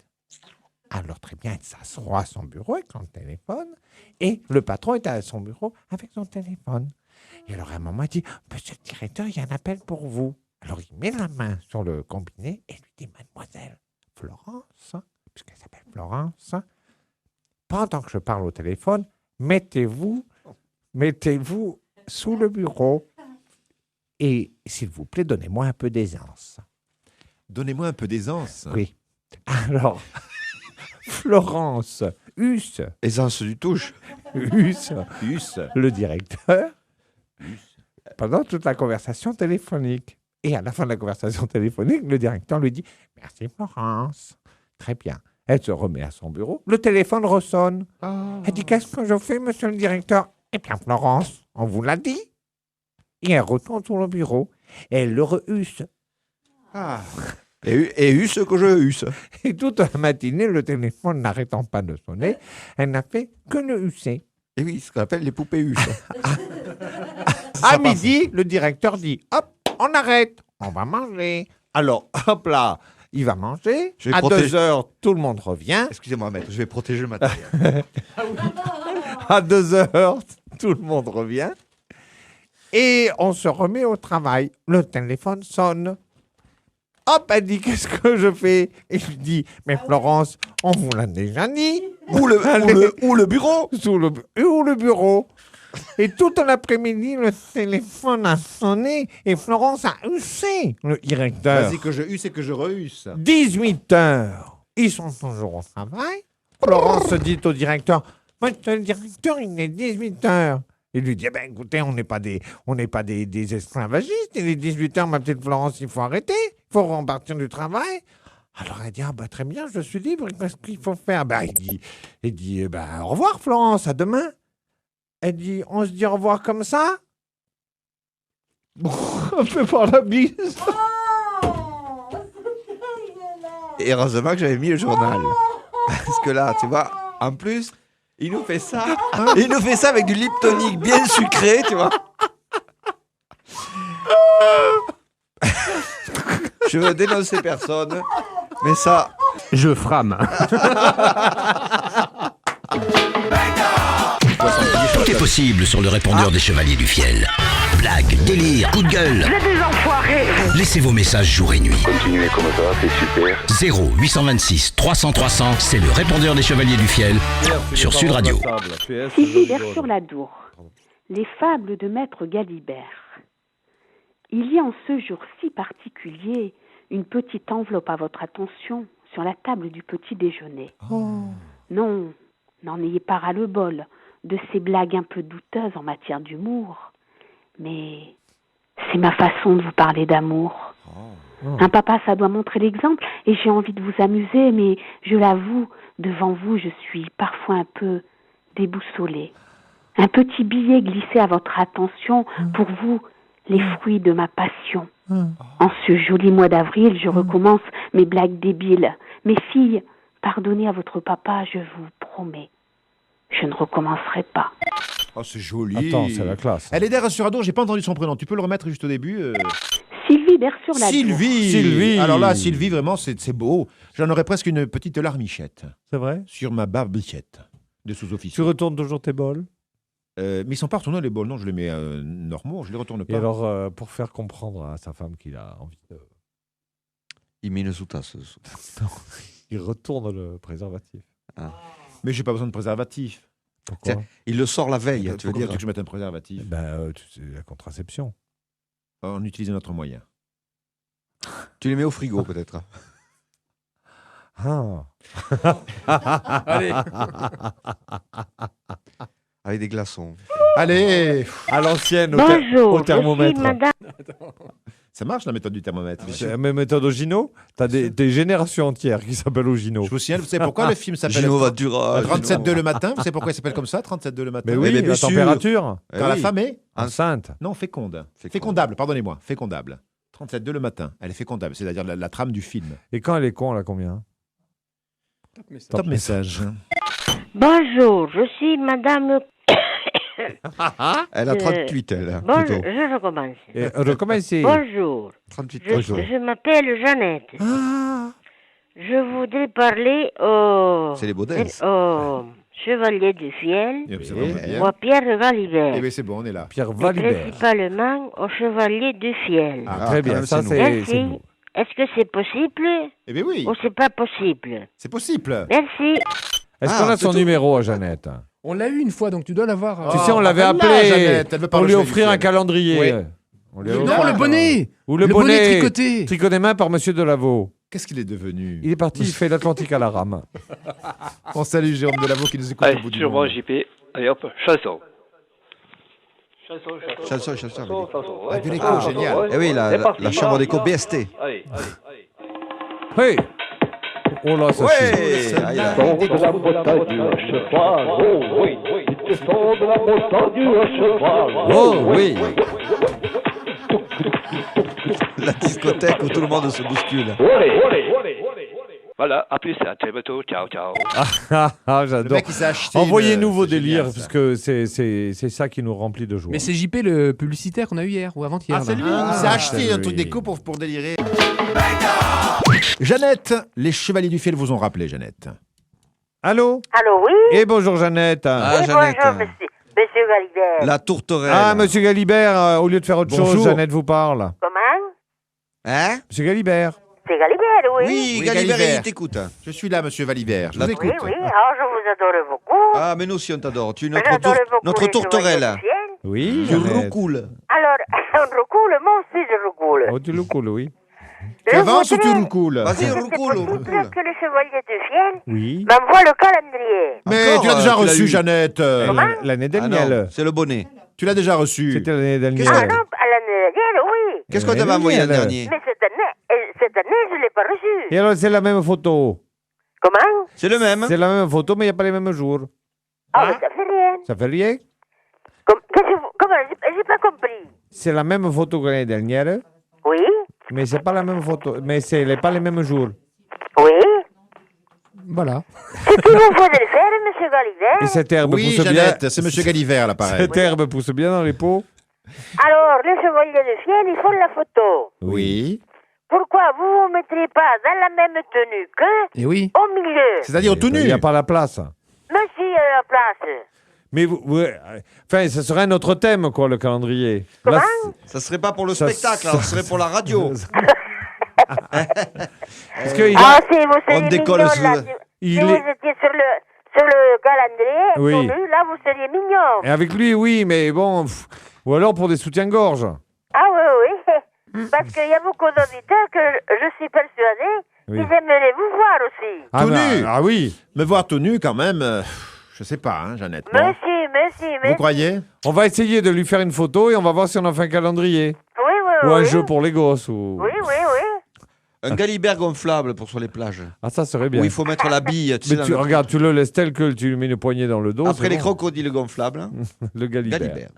Alors très bien, elle s'assoit à son bureau avec son téléphone et le patron est à son bureau avec son téléphone. Et alors à un moment, il dit « Monsieur le directeur, il y a un appel pour vous. » Alors il met la main sur le combiné et lui dit « Mademoiselle Florence, puisqu'elle s'appelle Florence, pendant que je parle au téléphone, mettez-vous sous le bureau et s'il vous plaît, donnez-moi un peu d'aisance. » Donnez-moi un peu d'aisance. Oui. Alors, Florence Huss, Aisance du touche. Huss, le directeur, pendant toute la conversation téléphonique. Et à la fin de la conversation téléphonique, le directeur lui dit « Merci Florence. » Très bien. Elle se remet à son bureau. Le téléphone ressonne. Elle dit « Qu'est-ce que je fais, monsieur le directeur ?»« Eh bien, Florence, on vous l'a dit. » Et elle retourne sur le bureau. Et elle le rehusse. Et husse que je husse. Et toute la matinée, le téléphone n'arrêtant pas de sonner, elle n'a fait que le husser. Et oui, ce qu'on appelle les poupées husses. À midi, le directeur dit « Hop, on arrête, on va manger. » Alors, hop là, il va manger. À 2h, tout le monde revient. Excusez-moi, maître, je vais protéger le matériel. À 2h, tout le monde revient. Et on se remet au travail. Le téléphone sonne. Hop, elle dit, qu'est-ce que je fais? Et je dis, mais Florence, on vous l'a déjà dit. Ou le bureau. Ou le bureau. Et tout l'après-midi, le téléphone a sonné et Florence a hussé le directeur. Vas-y que je husse et que je rehusse. 18h. Ils sont toujours au travail. Florence dit au directeur, monsieur le directeur, il est 18h. Il lui dit, écoutez, on n'est pas des esclavagistes. Il est 18h, ma petite Florence, il faut arrêter. Il faut repartir du travail. Alors elle dit, très bien, je suis libre. Qu'est-ce qu'il faut faire? Il dit, au revoir Florence, à demain. Elle dit, on se dit au revoir comme ça? On fait par la bise. Et heureusement que j'avais mis le journal. Parce que là, tu vois, en plus, il nous fait ça. Il nous fait ça avec du lip tonic bien sucré, tu vois. Je veux dénoncer personne, mais ça... Je frame. Tout est possible sur le répondeur des Chevaliers du Fiel. Blagues, délire, coup de gueule. Vous êtes des enfoirés. Laissez vos messages jour et nuit. Continuez comme ça, c'est super. 0 826 300 300, c'est le répondeur des Chevaliers du Fiel sur Sud Radio. Sylvie Vers-sur-l'Adour. Les fables de Maître Galibert. Il y a en ce jour si particulier une petite enveloppe à votre attention sur la table du petit déjeuner. Non, n'en ayez pas ras-le-bol de ces blagues un peu douteuses en matière d'humour, mais c'est ma façon de vous parler d'amour. Un papa, ça doit montrer l'exemple, et j'ai envie de vous amuser, mais je l'avoue, devant vous, je suis parfois un peu déboussolée. Un petit billet glissé à votre attention, pour vous, les fruits de ma passion. En ce joli mois d'avril, je recommence mes blagues débiles. Mes filles, pardonnez à votre papa, je vous promets. Je ne recommencerai pas. Oh, c'est joli. Attends, c'est la classe. Elle est derrière sur Adour, j'ai pas entendu son prénom. Tu peux le remettre juste au début Sylvie Vers-sur-l'Adour. Sylvie. Alors là, Sylvie, vraiment, c'est beau. J'en aurais presque une petite larmichette. C'est vrai? Sur ma barbichette de sous-officier. Tu retournes toujours tes bols? Mais ils sont pas retournés les bols, non, je les mets normaux, je les retourne pas. Et alors, pour faire comprendre à sa femme qu'il a envie de... Il met une sous-tasse. Non, il retourne le préservatif. Mais j'ai pas besoin de préservatif. Pourquoi? Il le sort la veille, tu veux dire? Que je mette un préservatif. C'est la contraception. On utilise un autre moyen. Tu les mets au frigo, peut-être. Allez. Avec des glaçons. Allez, à l'ancienne, Bonjour, au thermomètre. je suis madame... Ça marche la méthode du thermomètre. C'est la même méthode au Gino. T'as des générations entières qui s'appellent au Gino. Je vous signale, vous savez pourquoi le film s'appelle Gino Vadura. 37,2 le matin? Vous savez pourquoi il s'appelle comme ça, 37,2 le matin? Mais oui, bien la sûr. température. Quand la femme est Enceinte. Non, féconde. Fécondable, pardonnez-moi, fécondable. 37,2 le matin, elle est fécondable, c'est-à-dire la trame du film. Et quand elle est con, elle a combien? Top message. Bonjour, je suis madame... Elle a 38, elle. Bonjour, plutôt. je recommence. Recommencez. Bonjour. 38. Je m'appelle Jeannette. Je voudrais parler au... C'est les Baudins. Au chevalier du fiel, Eh bien, ça va bien. ou à Pierre Valibert. Eh bien, c'est bon, on est là. Pierre Et Valibert. principalement au chevalier du fiel. Ah, Très bien, même, ça c'est c'est Merci. nous. Est-ce que c'est possible Eh bien, oui, ou c'est pas possible? c'est possible. Merci. Est-ce qu'on a son numéro à Jeannette? On l'a eu une fois, donc tu dois l'avoir. Tu sais, on l'avait appelle-la, appelé Jeannette, elle veut pas pour le lui chevalier offrir du un fiel. calendrier. Oui. On lui a offert Non, un le bonnet. calendrier. Ou le bonnet bonnet tricoté. main par Monsieur Delaveau. Qu'est-ce qu'il est devenu? Il est parti, il fait l'Atlantique à la rame. On salue Jérôme Delavaux qui nous écoute Allez, au bout du sûrement monde. JP. Allez hop, chanson. Chanson. Ah, de l'écho, génial. Eh oui, la chambre d'écho BST. Allez. Hey! Oh là, ça Ouais, chie. aïe, là. Sors de la montagne à cheval. Oh oui, tu sors de la montagne à cheval. Oh oui! La discothèque où tout le monde se bouscule. Voilà, à plus, à très bientôt. Ciao, ciao. Ah, j'adore. Le mec, il s'est acheté Envoyez-nous une- vos c'est délires, génial, ça. parce que c'est ça qui nous remplit de joie. Mais c'est JP le publicitaire qu'on a eu hier ou avant-hier. Ah, c'est là. lui, il s'est acheté c'est un truc lui. d'écho pour délirer. Jeannette, les Chevaliers du Fiel vous ont rappelé, Jeannette. Allô? Allô, oui? Et bonjour Jeannette. Ah, Oui, Jeannette. bonjour, monsieur Galibert. La tourterelle. Ah, Monsieur Galibert, au lieu de faire autre chose, Bonjour. Jeannette vous parle. Comment? Hein? Monsieur Galibert. C'est Galibert, oui. Oui, Oui, Galibert, Galibert. il t'écoute. Je suis là, monsieur Valibert, je vous La- écoute. Oui, alors je vous adore beaucoup. Ah, mais nous aussi, on t'adore. Tu es J'adore beaucoup notre les tourterelle. Chevaliers du Fiel. Oui, Tu Jeannette. roucoules. Alors, on recoule, moi aussi je recoule. Oh, tu le coules, oui. Tu Je avances ou tu voudrais- roucoules? Vas-y, Est-ce que roucoule, c'est possible roucoule. que le chevalier du fiel Oui. m'envoie le calendrier? Mais Encore, tu l'as déjà tu l'as reçu, eu. Jeannette. L'année Ah dernière. non, c'est le bonnet. Tu l'as déjà reçu. C'était l'année Ah dernière. non, à l'année dernière, oui. Qu'est-ce qu'on L'année t'avait envoyé l'an dernière. dernier? Mais cette année, je ne l'ai pas reçu. Et alors, c'est la même photo. Comment? C'est le même. C'est la même photo, mais il n'y a pas les mêmes jours. Ah, mais ça fait rien. Ça fait rien? Comment? J'ai pas compris. C'est la même photo que l'année dernière, Oui? mais c'est pas la même photo. Mais c'est pas les mêmes jours. Oui? Voilà. C'est qu'il vous faut de le faire, monsieur Galibert? Et cette herbe Oui, pousse Jeannette, bien. c'est monsieur Galivert, là, pareil. Cette herbe pousse bien dans les pots. Alors, les chevaliers de fiel, ils font la photo. Oui. Pourquoi vous vous mettrez pas dans la même tenue que Et oui. au milieu? C'est-à-dire tout Il nu. n'y a pas la place. Monsieur à la place. Mais enfin, ce serait un autre thème, quoi, le calendrier. Là, Ça serait pas pour le Ça- spectacle, alors, ce serait pour la radio. Parce que il Ah, a- si vous seriez on décolle mignon, sous- là. Si il vous est- étiez sur le calendrier, Oui. tout nu, là, vous seriez mignon. Et avec lui, oui, mais bon. Ou alors pour des soutiens-gorge. Ah oui, oui. Parce qu'il y a beaucoup d'auditeurs que je suis persuadée Oui. qu'ils aimeraient vous voir aussi. Ah, Tout bah, nu. ah oui. Me voir tout nu, quand même, je sais pas, hein, Jeannette. non. Merci. Vous croyez? On va essayer de lui faire une photo et on va voir si on en fait un calendrier. Oui, Ou un oui. jeu pour les gosses. Ou... Oui. Un Galibert gonflable pour sur les plages. Ah, ça serait bien. Où il faut mettre la bille. Tu sais, Mais dans tu le- regarde, tu le laisses tel que tu lui mets une poignée dans le dos. Après c'est les bon. crocodiles gonflables. hein. Le Galibert. Galibert.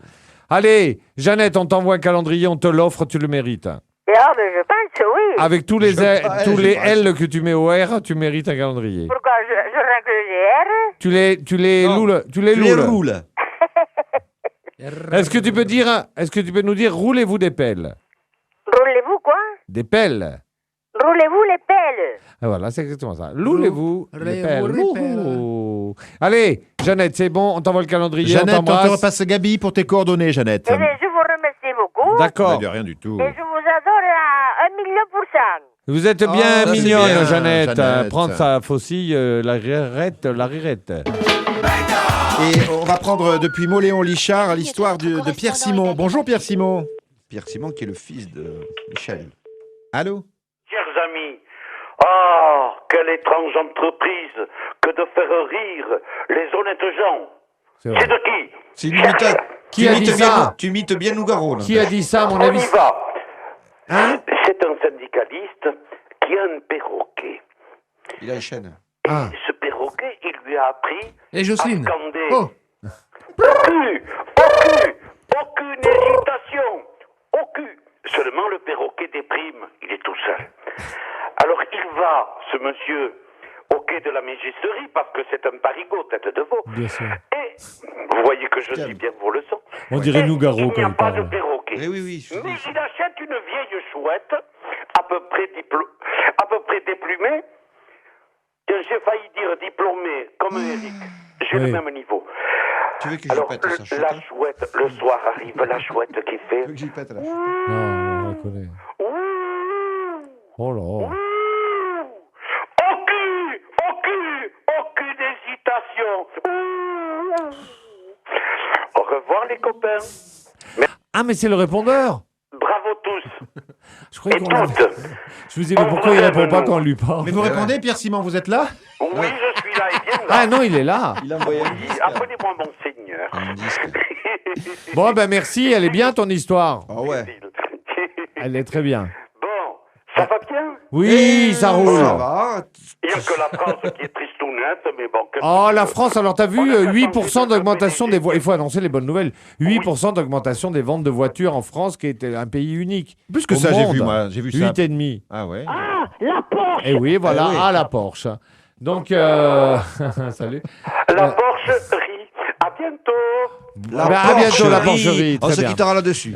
Allez, Jeannette, on t'envoie un calendrier, on te l'offre, tu le mérites. Ah, mais je pense, oui. Avec tous les, Je pense, tous je les pense. L que tu mets au R, tu mérites un calendrier. Pourquoi je règle les R? Tu les Non. loules. Tu les loules. roules. Est-ce que tu peux nous dire roulez-vous des pelles? Roulez-vous quoi? Des pelles. Roulez-vous les pelles. Ah, voilà, c'est exactement ça. Roulez-vous les pelles. Roulez-vous les pelles. Ouh. Allez, Jeannette, c'est bon, on t'envoie le calendrier, Jeannette, on on te t'embrasse. repasse Gabi pour tes coordonnées, Jeannette. Eh bien, je vous remercie beaucoup. D'accord. De rien du tout. Et je vous adore à 1 000 %. Vous êtes bien Oh, ça, c'est mignonne, bien, Jeannette. Jeannette. Prendre sa faucille, la rirette. Et on va prendre depuis Moléon-Lichard l'histoire de Pierre Simon. Bonjour Pierre Simon. Pierre Simon qui est le fils de Michel. Allô? Chers amis, ah, quelle étrange entreprise que de faire rire les honnêtes gens. C'est C'est vrai. de qui? C'est une imitation. Qui a dit ça? Tu imites bien Nougaro. là. Qui a dit ça, à mon On avis? y va. Hein? C'est un syndicaliste qui a un perroquet. Il a une chaîne. Ah. Ce perroquet, il lui a appris Et Jocelyne. à scander. Oh. Aucune hésitation. Aucune. Seulement le perroquet déprime. Il est tout seul. Alors il va, ce monsieur, au quai de la Mégisserie, parce que c'est un parigot, tête de veau. Bien sûr. Et vous voyez que je suis bien vos leçons. On dirait Et Nougaro il n'y quand a il pas de parle. perroquet. Eh oui, je Mais dis. il achète une vieille chouette, à peu près déplumée, j'ai failli dire diplômé, comme Eric. J'ai le même niveau. Tu veux que Alors, j'y pète ça chute, la chouette, le soir arrive, la chouette qui fait... Tu veux que j'y pète là Non, on la connaît. Oh là. Aucune hésitation. Au revoir les copains. Ah, mais c'est le répondeur. Bravo tous. Je croyais qu'on avait... Je vous ai dit pourquoi il répond pas quand on lui parle. Mais vous répondez, Pierre Simon, vous êtes là? Oui, je suis là et bien là. Ah non, il est là. Il a envoyé un disque. Appelez-moi monseigneur. Bon, ben merci, elle est bien ton histoire. Ah ouais. Elle est très bien. Ça va bien? Oui, ça roule. Ça va. Il n'y a que la France qui est tristounette, mais bon... Oh, la France, alors t'as vu 8% d'augmentation des voix. Il faut annoncer les bonnes nouvelles. 8% d'augmentation des ventes de voitures en France, qui était un pays unique. Plus que au ça, monde. j'ai vu ça. 8,5. Ah ouais. Ah, la Porsche. Et oui, voilà, Eh oui. à la Porsche. Donc, salut. La Porcherie. À bientôt. À bientôt, la Porcherie. On Très se bien. quittera là-dessus.